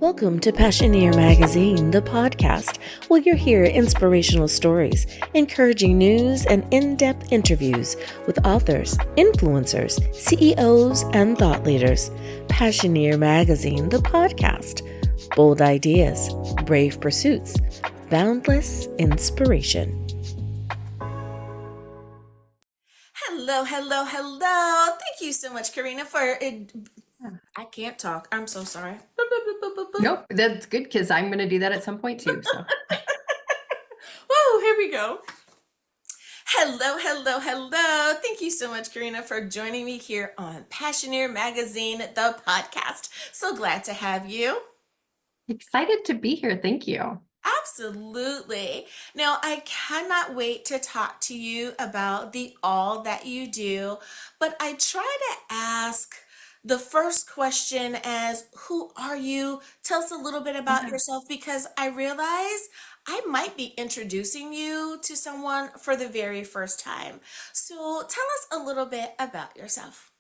Welcome to Passioneer Magazine, the podcast, where you'll hear inspirational stories, encouraging news, and in-depth interviews with authors, influencers, CEOs, and thought leaders. Passioneer Magazine, the podcast. Bold ideas, brave pursuits, boundless inspiration. Hello, hello, hello. Thank you so much, Korena, for it. I can't talk. I'm so sorry. Nope, that's good because I'm going to do that at some point too. So, Whoa, here we go. Hello, hello, hello. Thank you so much, Korena, for joining me here on Passioneer Magazine, the podcast. So glad to have you. excited to be here. Thank you. Absolutely. Now, I cannot wait to talk to you about the all that you do, but I try to ask the first question as who are you? Tell us a little bit about Yeah. yourself because I realize I might be introducing you to someone for the very first time. So tell us a little bit about yourself.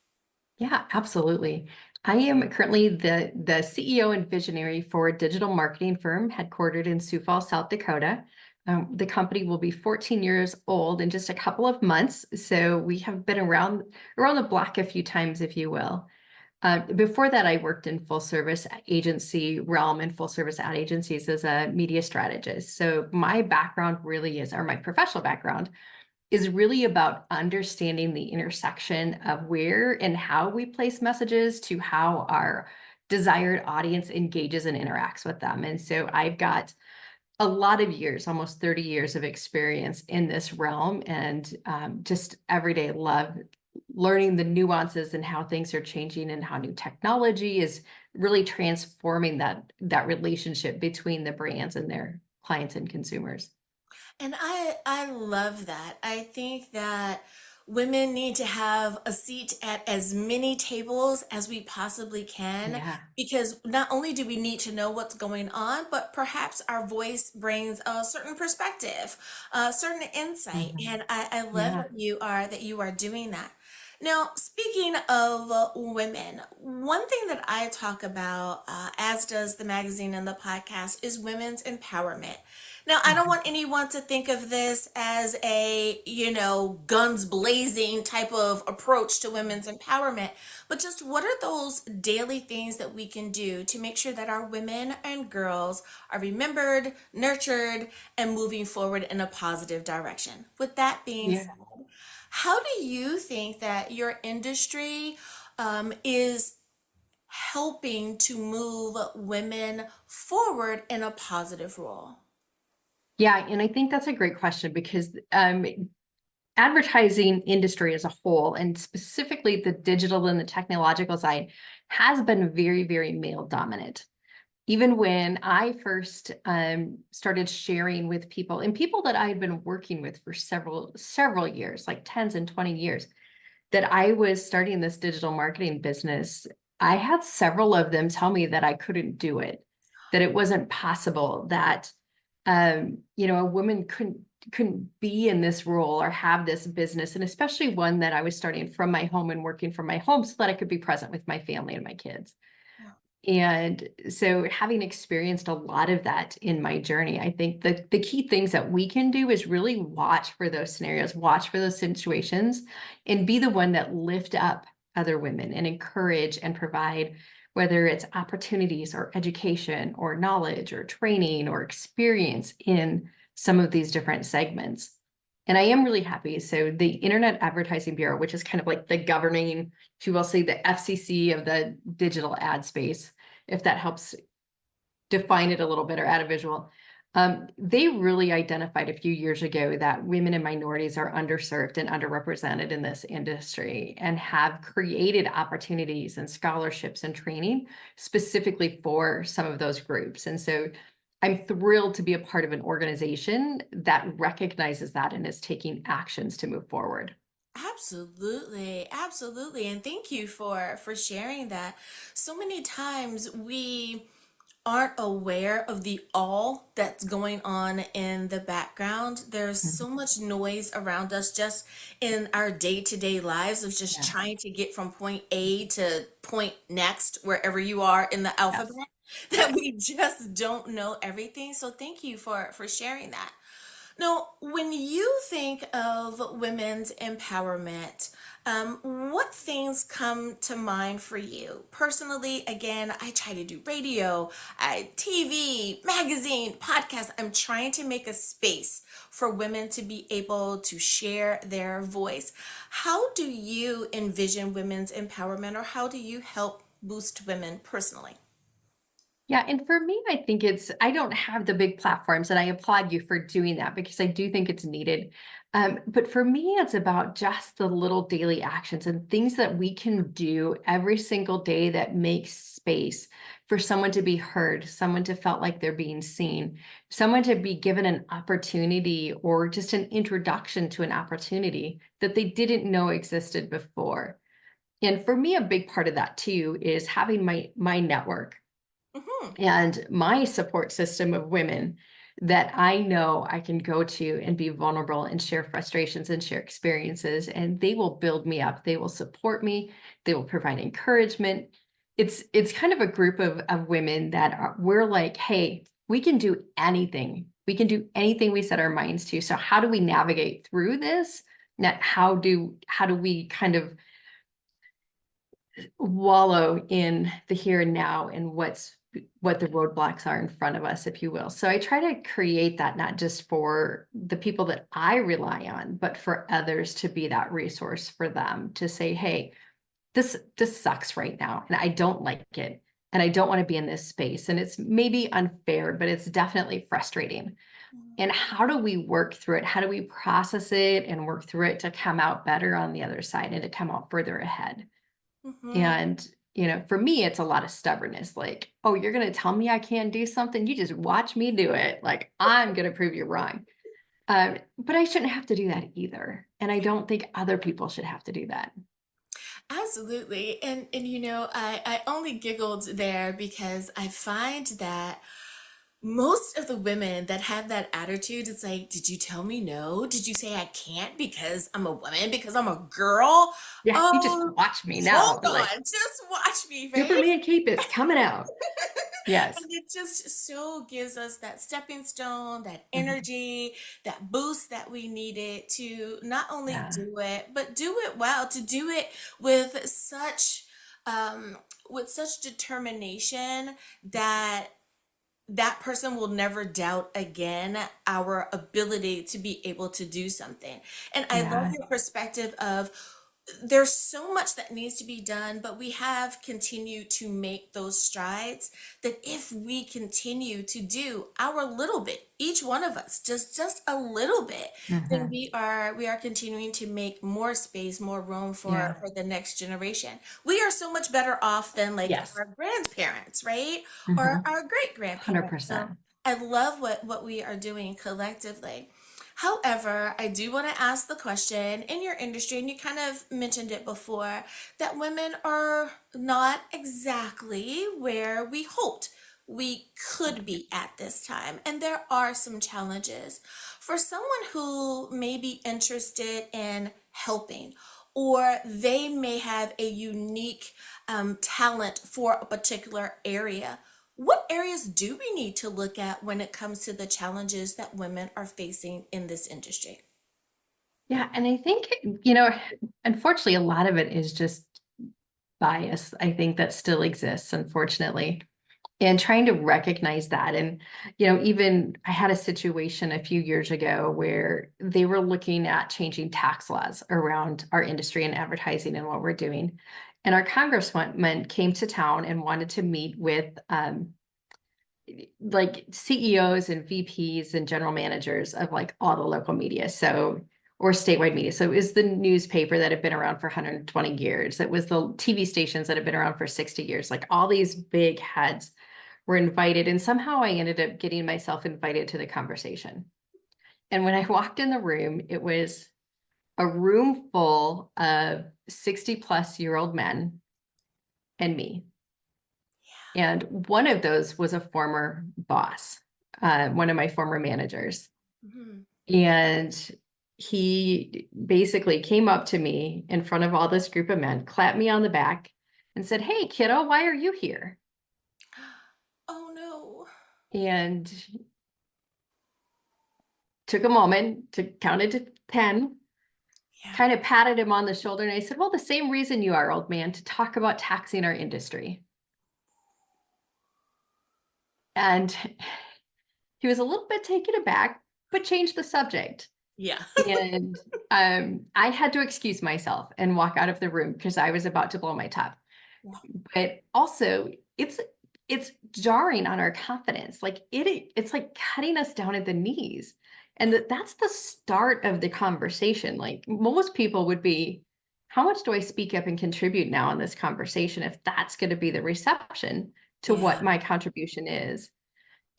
Yeah, absolutely. I am currently the CEO and visionary for a digital marketing firm headquartered in Sioux Falls, South Dakota. The company will be 14 years old in just a couple of months, so we have been around the block a few times, if you will. Before that, I worked in full service agency realm and full service ad agencies as a media strategist. So my background really is, or my professional background is really about understanding the intersection of where and how we place messages to how our desired audience engages and interacts with them. And so I've got a lot of years, almost 30 years of experience in this realm, and just everyday love learning the nuances and how things are changing and how new technology is really transforming that relationship between the brands and their clients and consumers. And I love that. I think that women need to have a seat at as many tables as we possibly can Yeah. because not only do we need to know what's going on, but perhaps our voice brings a certain perspective, a certain insight. Mhm. And I love Yeah. that you are doing that. Now, speaking of women, one thing that I talk about, as does the magazine and the podcast, is women's empowerment. Now, I don't Mhm. want anyone to think of this as a, guns blazing type of approach to women's empowerment, but just what are those daily things that we can do to make sure that our women and girls are remembered, nurtured, and moving forward in a positive direction? With that being Yeah. said, how do you think that your industry is helping to move women forward in a positive role? Yeah, and I think that's a great question because advertising industry as a whole, and specifically the digital and the technological side, has been very, very male dominant. Even when I first started sharing with people and people that I had been working with for several years, like 10s and 20 years, that I was starting this digital marketing business, I had several of them tell me that I couldn't do it, that it wasn't possible, that a woman couldn't be in this role or have this business, and especially one that I was starting from my home and working from my home so that I could be present with my family and my kids. And so having experienced a lot of that in my journey, I think the key things that we can do is really watch for those scenarios, watch for those situations, and be the one that lift up other women and encourage and provide, whether it's opportunities or education or knowledge or training or experience in some of these different segments. And I am really happy. So the Internet Advertising Bureau, which is kind of like the governing, you will say the FCC of the digital ad space, if that helps define it a little bit or add a visual. They really identified a few years ago that women and minorities are underserved and underrepresented in this industry and have created opportunities and scholarships and training specifically for some of those groups. And so I'm thrilled to be a part of an organization that recognizes that and is taking actions to move forward. Absolutely, absolutely. And thank you for sharing that. So many times we aren't aware of the all that's going on in the background. There's Mhm. so much noise around us just in our day-to-day lives of just Yes. trying to get from point A to point next, wherever you are in the Yes. alphabet, that Yes. we just don't know everything. So thank you for sharing that. Now, when you think of women's empowerment, what things come to mind for you? Personally, again, I try to do radio, TV, magazine, podcast. I'm trying to make a space for women to be able to share their voice. How do you envision women's empowerment, or how do you help boost women personally? Yeah, and for me, I think I don't have the big platforms, and I applaud you for doing that because I do think it's needed. But for me, it's about just the little daily actions and things that we can do every single day that makes space for someone to be heard, someone to felt like they're being seen, someone to be given an opportunity or just an introduction to an opportunity that they didn't know existed before. And for me, a big part of that too is having my network Hmm. and my support system of women that I know I can go to and be vulnerable and share frustrations and share experiences, and they will build me up. They will support me. They will provide encouragement. It's kind of a group of women that we're like, hey, we can do anything. We can do anything we set our minds to. So how do we navigate through this? Not how do we kind of wallow in the here and now and what the roadblocks are in front of us, if you will. So I try to create that not just for the people that I rely on, but for others to be that resource for them to say, hey, this sucks right now and I don't like it. And I don't want to be in this space. And it's maybe unfair, but it's definitely frustrating. And how do we work through it? How do we process it and work through it to come out better on the other side and to come out further ahead? Hmm. And, for me, it's a lot of stubbornness. Like, oh, you're going to tell me I can't do something? You just watch me do it. Like, I'm going to prove you wrong. But I shouldn't have to do that either. And I don't think other people should have to do that. Absolutely. And I only giggled there because I find that most of the women that have that attitude, it's like, did you tell me no? Did you say I can't because I'm a woman, because I'm a girl? Yeah, you just Oh, watch me now. hold Like, on, just watch me, right? Superman cape is coming out. And Yes. it just so gives us that stepping stone, that Mhm. energy, that boost that we needed to not only Yeah. do it, but do it well, to do it with um, such determination that that person will never doubt again our ability to be able to do something. And I love Yeah. your perspective of there's so much that needs to be done, but we have continued to make those strides, that if we continue to do our little bit, each one of us, just a little bit, then Hmm. we are continuing to make more space, more room Yeah. for the next generation. We are so much better off than like Yes. our grandparents, right? Or Hmm. our great grandparents. So 100%. I love what we are doing collectively. However, I do want to ask the question in your industry, and you kind of mentioned it before, that women are not exactly where we hoped we could be at this time. And there are some challenges. For someone who may be interested in helping, or they may have a unique talent for a particular area, what areas do we need to look at when it comes to the challenges that women are facing in this industry? Yeah. And I think, unfortunately, a lot of it is just bias, I think that still exists, unfortunately. And trying to recognize that. And, even I had a situation a few years ago where they were looking at changing tax laws around our industry and advertising and what we're doing. And our congressman came to town and wanted to meet with like CEOs and VPs and general managers of like all the local media. So, or statewide media. So it was the newspaper that had been around for 120 years. It was the TV stations that had been around for 60 years. Like all these big heads were invited. And somehow I ended up getting myself invited to the conversation. And when I walked in the room, it was a room full of 60 plus year old men and me. And one of those was a former boss, one of my former managers. Mhm. And he basically came up to me in front of all this group of men, clapped me on the back, and said, "Hey, kiddo, why are you here?" Oh no. And took a moment to count it to 10, Yeah. kind of patted him on the shoulder. And I said, "Well, the same reason you are, old man, to talk about taxing our industry." And he was a little bit taken aback, but changed the subject. Yeah. And I had to excuse myself and walk out of the room because I was about to blow my top. But also, it's jarring on our confidence. Like it's like cutting us down at the knees. And that's the start of the conversation. Like most people would be, how much do I speak up and contribute now in this conversation if that's going to be the reception to Yeah. what my contribution is?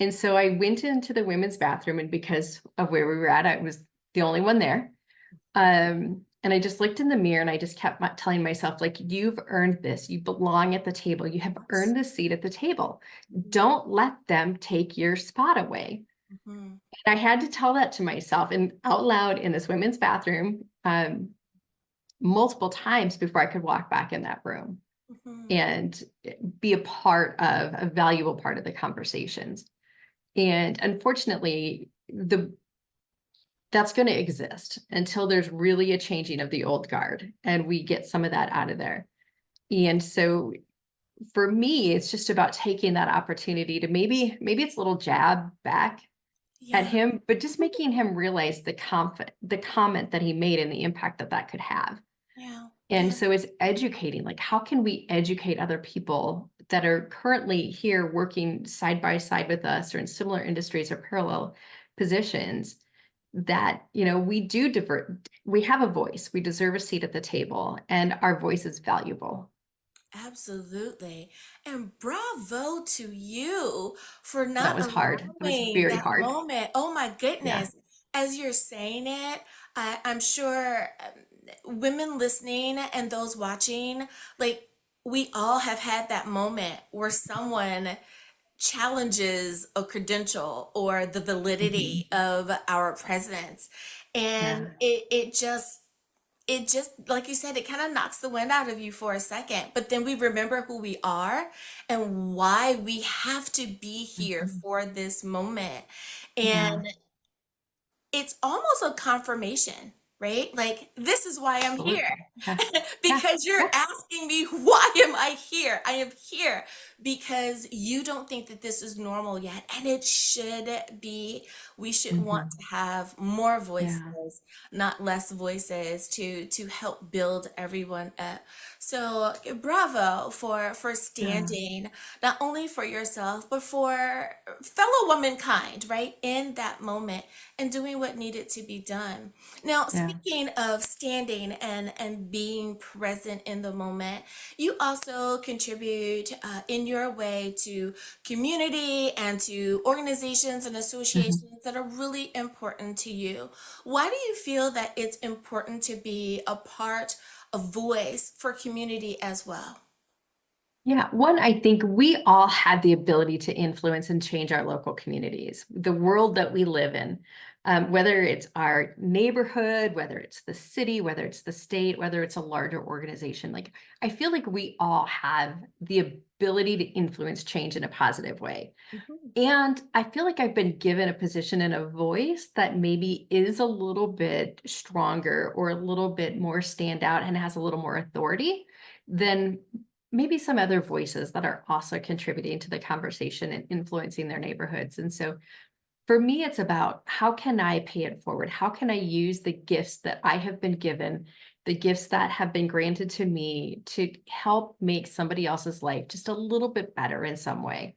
And so I went into the women's bathroom, and because of where we were at, I was the only one there. And I just looked in the mirror and I just kept telling myself, like, you've earned this. You belong at the table. You have earned a seat at the table. Don't let them take your spot away. Mhm. And I had to tell that to myself and out loud in this women's bathroom multiple times before I could walk back in that room Mhm. and be a valuable part of the conversations. And unfortunately, that's going to exist until there's really a changing of the old guard and we get some of that out of there. And so for me, it's just about taking that opportunity to maybe it's a little jab back at Yeah. him, but just making him realize the comment that he made and the impact that that could have. Yeah. And Yeah. so it's educating, like, how can we educate other people that are currently here working side by side with us or in similar industries or parallel positions, that, we have a voice, we deserve a seat at the table, and our voice is valuable. Absolutely. And bravo to you for That not was hard. It was allowing very that hard. moment. Oh my Yeah. goodness. As you're saying it, I'm sure women listening and those watching, like, we all have had that moment where someone challenges a credential or the Mhm. validity of our presence. And Yeah. it just like you said, it kind of knocks the wind out of you for a second, but then we remember who we are and why we have to be here Mhm. for this moment. Yeah. And it's almost a confirmation, right? Like, this is why I'm here. Absolutely. Yeah. Yeah. Because you're Yeah. asking me, why am I here? I am here because you don't think that this is normal yet. And it should be. We should want Mhm. to have more Yeah. voices, not less voices, to help build everyone up. So bravo for Yeah. standing not only for yourself, but for fellow womankind, right? In that moment and doing what needed to be done. Now, Yeah. speaking of standing and being present in the moment, you also contribute in your way to community and to organizations and Mhm. associations that are really important to you. Why do you feel that it's important to be a part, a voice for community as well? Yeah, one, I think we all have the ability to influence and change our local communities, the world that we live in, whether it's our neighborhood, whether it's the city, whether it's the state, whether it's a larger organization. Like, I feel like we all have the ability to influence change in a positive way. Mhm. And I feel like I've been given a position and a voice that maybe is a little bit stronger or a little bit more standout and has a little more authority than maybe some other voices that are also contributing to the conversation and influencing their neighborhoods. And so for me, it's about, how can I pay it forward? How can I use the gifts that I have been given, the gifts that have been granted to me, to help make somebody else's life just a little bit better in some way?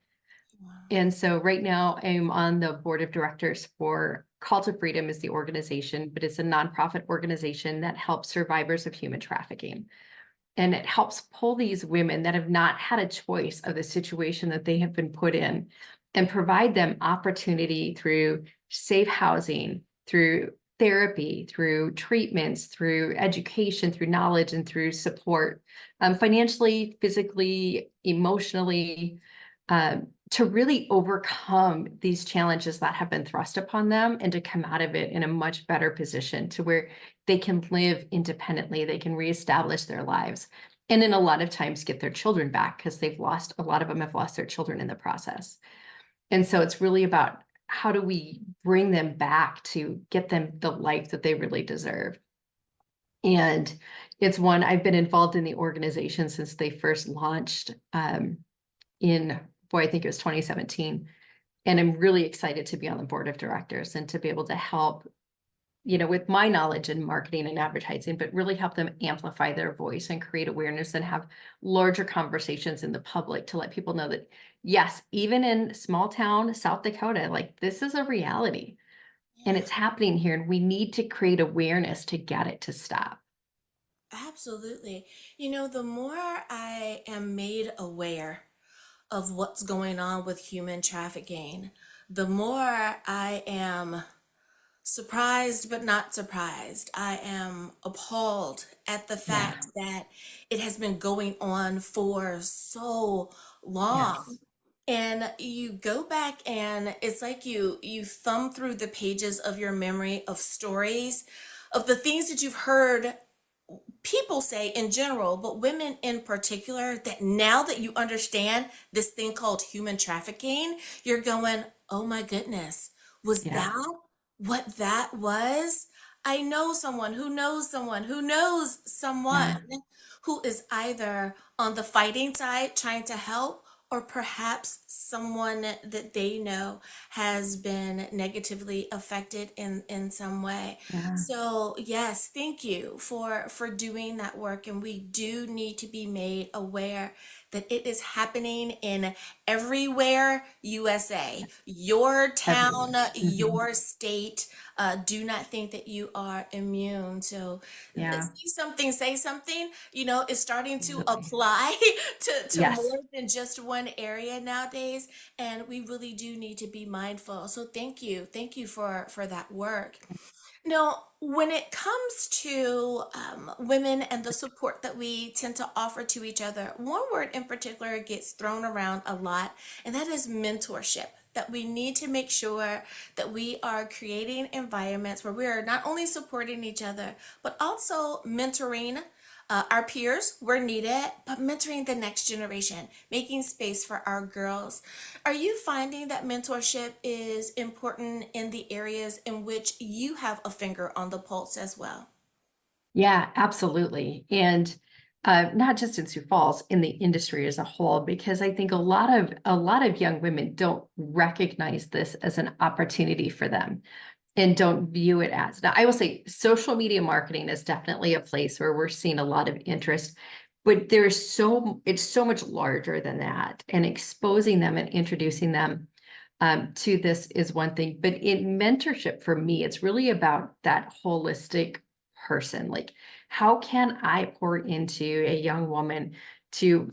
Wow. And so right now I'm on the board of directors for Call to Freedom is the organization, but it's a nonprofit organization that helps survivors of human trafficking. And it helps pull these women that have not had a choice of the situation that they have been put in and provide them opportunity through safe housing, through therapy, through treatments, through education, through knowledge, and through support, financially, physically, emotionally, to really overcome these challenges that have been thrust upon them and to come out of it in a much better position to where they can live independently, they can reestablish their lives, and in a lot of times get their children back because a lot of them have lost their children in the process. And so it's really about how do we bring them back to get them the life that they really deserve. And it's one I've been involved in the organization since they first launched in, boy, I think it was 2017. And I'm really excited to be on the board of directors and to be able to help, with my knowledge in marketing and advertising, but really help them amplify their voice and create awareness and have larger conversations in the public to let people know that, yes, even in small town South Dakota, like this is a reality and Yeah, it's happening here. And we need to create awareness to get it to stop. absolutely. The more I am made aware of what's going on with human trafficking, the more I am surprised but not surprised. I am appalled at the Yeah. fact that it has been going on for so long. Yes. And you go back and it's like you thumb through the pages of your memory of stories of the things that you've heard people say in general, but women in particular, that now that you understand this thing called human trafficking, you're going, oh my goodness, was Yeah. that what that was? I know someone who knows someone who knows someone Yeah. who is either on the fighting side trying to help, or perhaps someone that they know has been negatively affected in some way. Yeah. So yes, thank you for doing that work, and we do need to be made aware that it is happening in everywhere USA, your town, Everywhere. Mhm. your state. Do not think that you are immune. So Yeah. see something, say something, is starting to Absolutely. apply to Yes. more than just one area nowadays. And we really do need to be mindful. So thank you. Thank you for that work. Now, when it comes to women and the support that we tend to offer to each other, one word in particular gets thrown around a lot, and that is mentorship. That we need to make sure that we are creating environments where we are not only supporting each other, but also mentoring our peers where needed, but mentoring the next generation, making space for our girls. Are you finding that mentorship is important in the areas in which you have a finger on the pulse as well? Yeah, absolutely. And not just in Sioux Falls, in the industry as a whole, because I think a lot of young women don't recognize this as an opportunity for them and don't view it as. Now, I will say social media marketing is definitely a place where we're seeing a lot of interest, but it's so much larger than that. And exposing them and introducing them to this is one thing. But in mentorship, for me, it's really about that holistic person. Like, how can I pour into a young woman to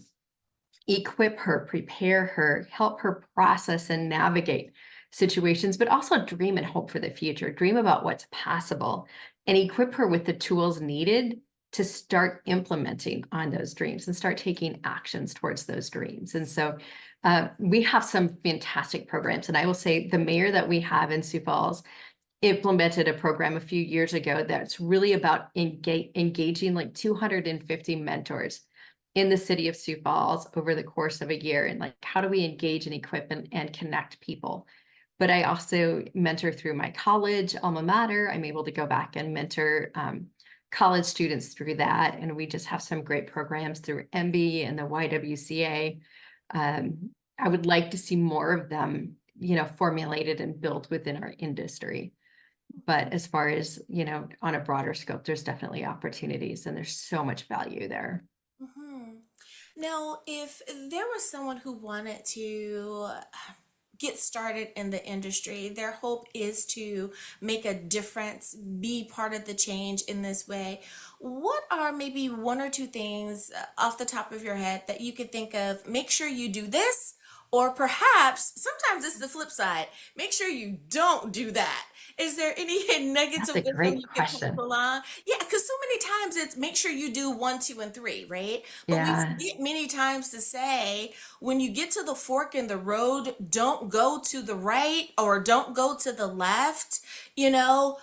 equip her, prepare her, help her process and navigate situations, but also dream and hope for the future, dream about what's possible, and equip her with the tools needed to start implementing on those dreams and start taking actions towards those dreams. And so we have some fantastic programs. And I will say the mayor that we have in Sioux Falls implemented a program a few years ago that's really about engaging like 250 mentors in the city of Sioux Falls over the course of a year. And like, how do we engage and equip and connect people? But I also mentor through my college alma mater. I'm able to go back and mentor college students through that. And we just have some great programs through MB and the YWCA. I would like to see more of them, formulated and built within our industry. But as far as, on a broader scope, there's definitely opportunities and there's so much value there. Hmm. Now, if there was someone who wanted to get started in the industry, their hope is to make a difference, be part of the change in this way. What are maybe one or two things off the top of your head that you could think of? Make sure you do this, Or perhaps sometimes it's the flip side. Make sure you don't do that. Is there any nuggets That's of a wisdom great you could pass question. along? Yeah, because so many times it's make sure you do one, two, and three, right? But we Yeah. forget many times to say when you get to the fork in the road, don't go to the right or don't go to the left. You know,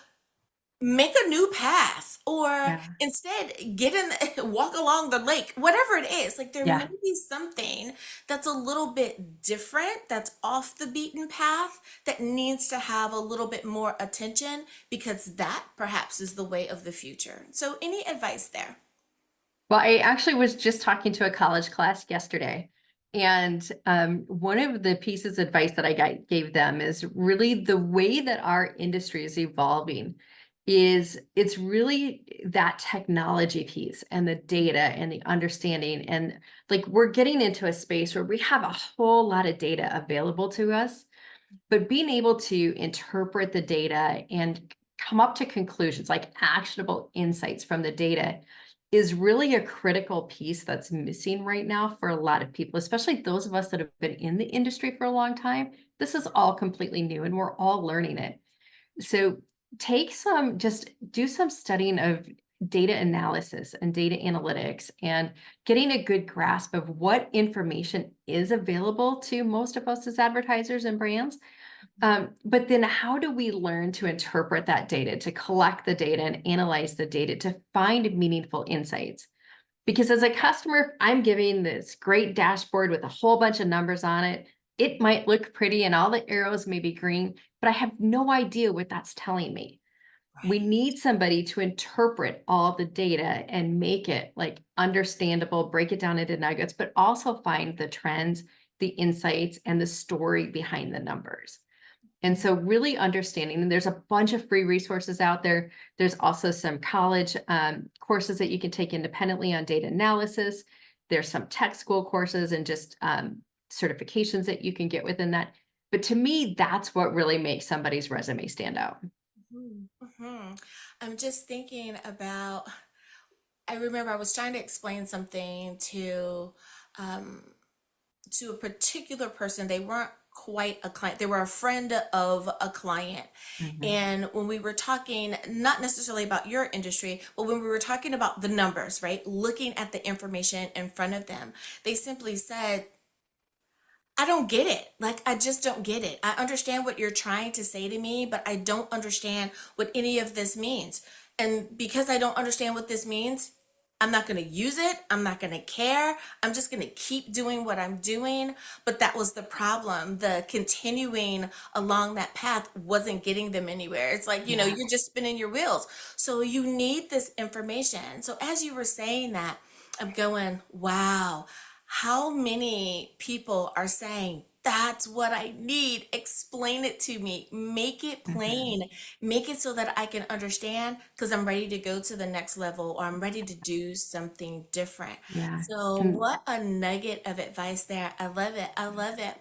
make a new path or Yeah. instead get in walk along the lake, whatever it is. Like there may Yeah. be something that's a little bit different, that's off the beaten path, that needs to have a little bit more attention because that perhaps is the way of the future. So any advice there? Well, I actually was just talking to a college class yesterday, and one of the pieces of advice that gave them is really the way that our industry is evolving is it's really that technology piece and the data and the understanding. And like we're getting into a space where we have a whole lot of data available to us, but being able to interpret the data and come up to conclusions like actionable insights from the data is really a critical piece that's missing right now for a lot of people, especially those of us that have been in the industry for a long time. This is all completely new and we're all learning it. So just do some studying of data analysis and data analytics and getting a good grasp of what information is available to most of us as advertisers and brands. But then how do we learn to interpret that data, to collect the data and analyze the data to find meaningful insights? Because as a customer, if I'm giving this great dashboard with a whole bunch of numbers on it, it might look pretty and all the arrows may be green, but I have no idea what that's telling me. We Right. need somebody to interpret all the data and make it like understandable, break it down into nuggets, but also find the trends, the insights, and the story behind the numbers. And so really understanding, and there's a bunch of free resources out there. There's also some college courses that you can take independently on data analysis. There's some tech school courses and just certifications that you can get within that. But to me, that's what really makes somebody's resume stand out. Mhm, mhm. I'm just thinking about, I remember I was trying to explain something um, to a particular person. They weren't quite a client, they were a friend of a client. Mhm. And when we were talking, not necessarily about your industry, but when we were talking about the numbers, right? Looking at the information in front of them, they simply said, I don't get it. Like, I just don't get it. I understand what you're trying to say to me, but I don't understand what any of this means. And because I don't understand what this means, I'm not going to use it. I'm not going to care. I'm just going to keep doing what I'm doing. But that was the problem. The continuing along that path wasn't getting them anywhere. It's like, Yeah. you're just spinning your wheels. So you need this information. So as you were saying that, I'm going, wow, how many people are saying, that's what I need. Explain it to me. Make it Mhm. plain. Make it so that I can understand because I'm ready to go to the next level or I'm ready to do something different. Yeah. So, And what a nugget of advice there. I love it. I love it.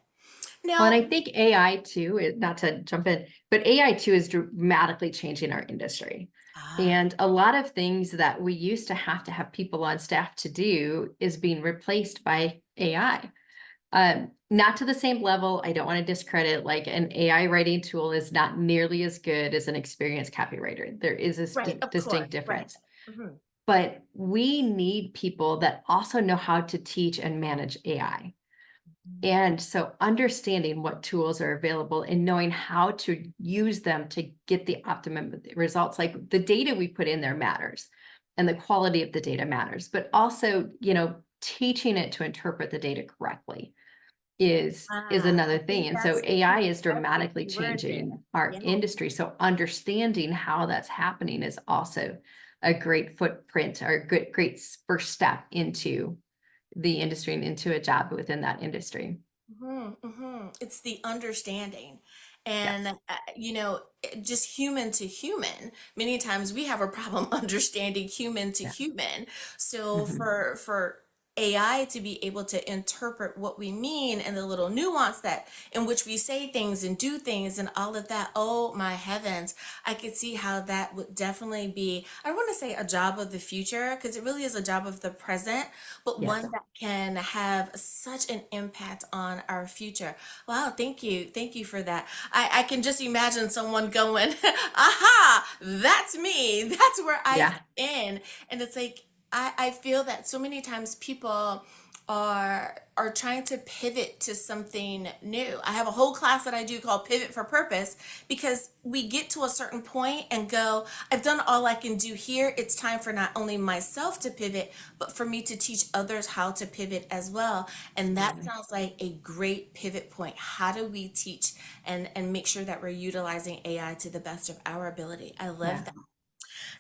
well, and Now, I think AI too, not to jump in, but AI too is dramatically changing our industry. ah, And a lot of things that we used to have people on staff to do is being replaced by AI. Not to the same level. I don't want to discredit like an AI writing tool is not nearly as good as an experienced copywriter. There is a right, of course, distinct right. difference. Mhm. But we need people that also know how to teach and manage AI. And so understanding what tools are available and knowing how to use them to get the optimum results, like the data we put in there matters and the quality of the data matters, but also, teaching it to interpret the data correctly is I another thing. think And so AI is that's the dramatically key word there. changing our Yeah. industry. So understanding how that's happening is also a great footprint or a great first step into the industry and into a job within that industry. It's the understanding. And, Yes. just human to human, many times we have a problem understanding human to Yeah. human. So Mhm. for AI to be able to interpret what we mean and the little nuance that in which we say things and do things and all of that. Oh my heavens. I could see how that would definitely be, I don't want to say a job of the future because it really is a job of the present, but one Yes. that can have such an impact on our future. Wow, thank you. Thank you for that. I can just imagine someone going, aha, that's me. That's where I fit Yeah. in. And it's like, I feel that so many times people are trying to pivot to something new. I have a whole class that I do called Pivot for Purpose because we get to a certain point and go, I've done all I can do here. It's time for not only myself to pivot, but for me to teach others how to pivot as well. And that Absolutely. sounds like a great pivot point. How do we teach and make sure that we're utilizing AI to the best of our ability? I love Yeah. that.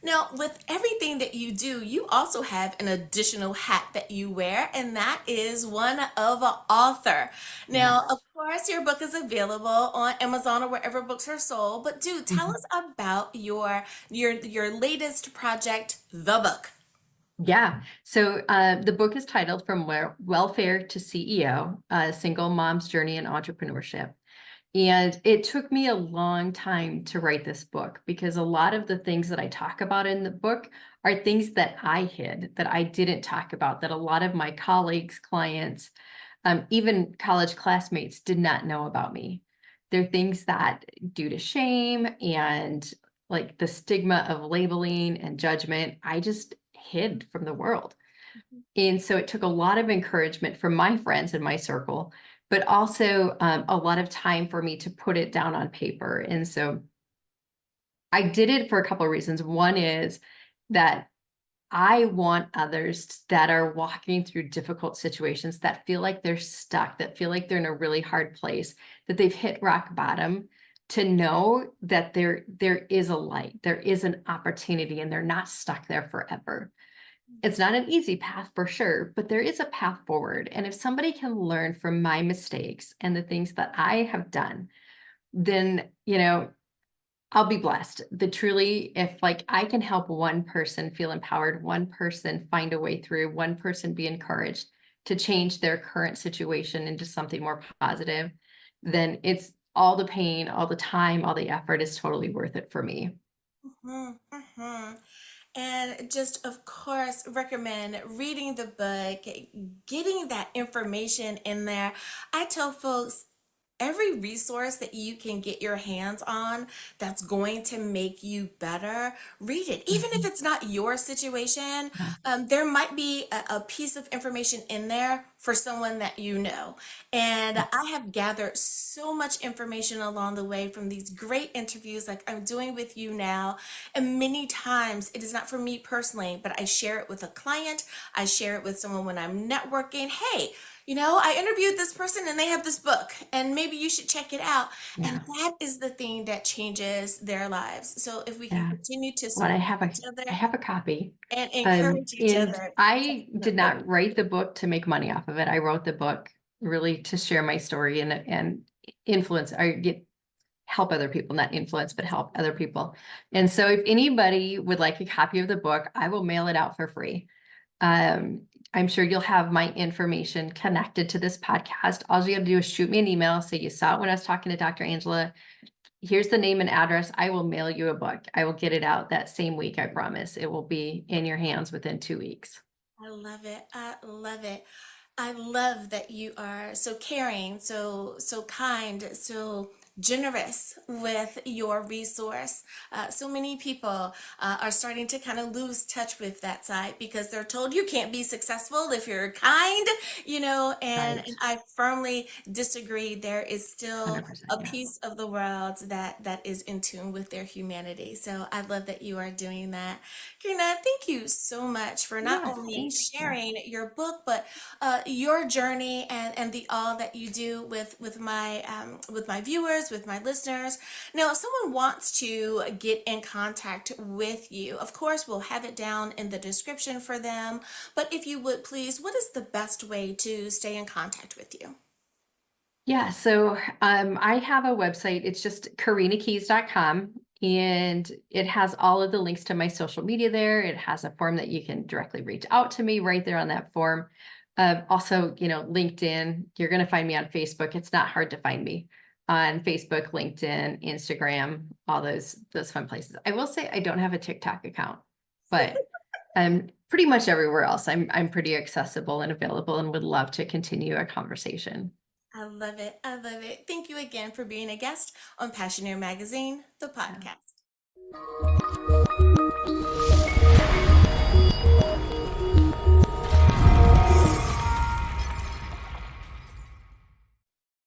Now, with everything that you do, you also have an additional hat that you wear, and that is one of an author. Now, of Yes. course, your book is available on Amazon or wherever books are sold, but do tell us Mhm. about your latest project, the book. Yeah. So the book is titled From Welfare to CEO, A Single Mom's Journey in Entrepreneurship. And it took me a long time to write this book because a lot of the things that I talk about in the book are things that I hid, that I didn't talk about, that a lot of my colleagues, clients, even college classmates did not know about me. They're things that, due to shame and like the stigma of labeling and judgment, I just hid from the world. And so it took a lot of encouragement from my friends in my circle, but also a lot of time for me to put it down on paper. And so I did it for a couple of reasons. One is that I want others that are walking through difficult situations, that feel like they're stuck, that feel like they're in a really hard place, that they've hit rock bottom, to know that there is a light, there is an opportunity, and they're not stuck there forever. It's not an easy path for sure, but there is a path forward. And if somebody can learn from my mistakes and the things that I have done, then, I'll be blessed. The truly, if like I can help one person feel empowered, one person find a way through, one person be encouraged to change their current situation into something more positive, then it's all the pain, all the time, all the effort is totally worth it for me. Mhm, mhm. And just, of course, recommend reading the book, getting that information in there. I tell folks, every resource that you can get your hands on that's going to make you better, read it. Even if Mhm. it's not your situation, Yeah. there might be a piece of information in there for someone that you know. And Yeah. I have gathered so much information along the way from these great interviews like I'm doing with you now. And many times it is not for me personally, but I share it with a client. I share it with someone when I'm networking. Hey, I interviewed this person and they have this book, and maybe you should check it out. And Yeah. that is the thing that changes their lives. So if we can Yeah. continue to Well, I support have a each I other have a copy. and encourage each And other, I did definitely. not write the book to make money off of it. I wrote the book really to share my story and influence or get help other people, not influence, but help other people. And so if anybody would like a copy of the book, I will mail it out for free. Um, I'm sure you'll have my information connected to this podcast. All you have to do is shoot me an email. Say you saw it when I was talking to Dr. Angela. Here's the name and address. I will mail you a book. I will get it out that same week. I promise. It will be in your hands within 2 weeks. I love it. I love it. I love that you are so caring, so kind, so generous with your resource. So many people are starting to kind of lose touch with that side because they're told you can't be successful if you're kind, and Right. I firmly disagree. There is still 100%. a Yeah. piece of the world that is in tune with their humanity. So I love that you are doing that. Karina, thank you so much for not Yes. only Thank you. sharing your book, but your journey and the all that you do with my viewers, with my listeners. Now, if someone wants to get in contact with you, of course, we'll have it down in the description for them. But if you would please, what is the best way to stay in contact with you? Yeah, so I have a website. It's just KorenaKeys.com, and it has all of the links to my social media there. It has a form that you can directly reach out to me right there on that form. Also, LinkedIn, you're going to find me on Facebook. It's not hard to find me on Facebook, LinkedIn, Instagram, all those fun places. I will say I don't have a TikTok account, but pretty much everywhere else. I'm pretty accessible and available and would love to continue a conversation. I love it. I love it. Thank you again for being a guest on Passioneer Magazine, the podcast.